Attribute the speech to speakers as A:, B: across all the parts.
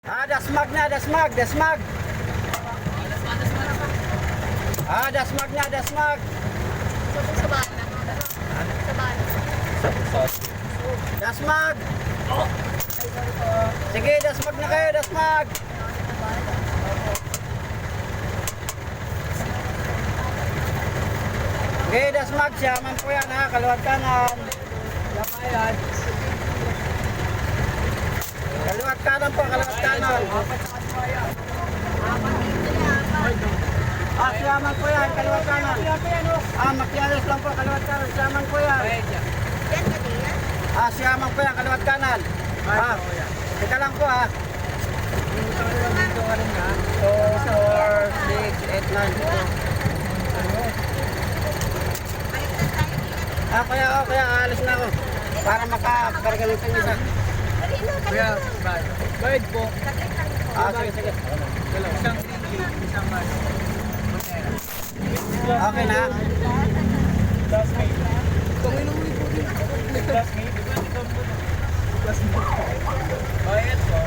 A: Dasmag na, dasmag, dasmag. Dasmag na, dasmag. Dasmag. Sige, dasmag na kayo, dasmag. Sige, dasmag. Siyaman po yan ha, kaluwag kanan. Yan. Kaliwat kanan po, kaliwat kanan. Siyaman po yan, kaliwat kanan. Makialis lang po, kaliwat kanan. Siyaman po yan. Siyaman po yan, kaliwat kanan. Teka lang po ha. 2, 4, 6, 8, 9. Kaya alis na ako. Para makakargalan sa isa.
B: Kuya, bayad po.
A: Sige.
B: Isang ringgit, isang ano.
A: Okay na.
B: Classmate. Classmate? Bayad po.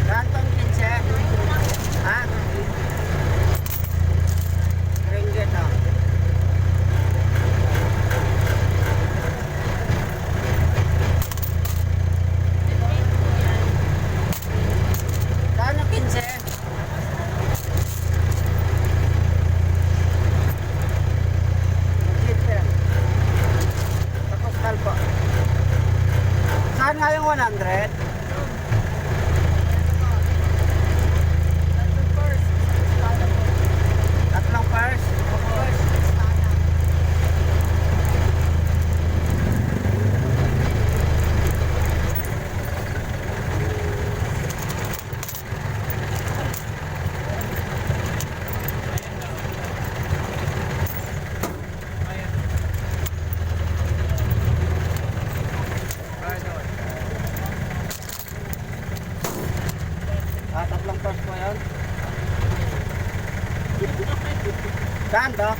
A: Rantong 15. Ringgit oh. Kano 15? Takostal po. Saan nga yung 100? Tatlong pars? Tatlong pars po yun. Saan to?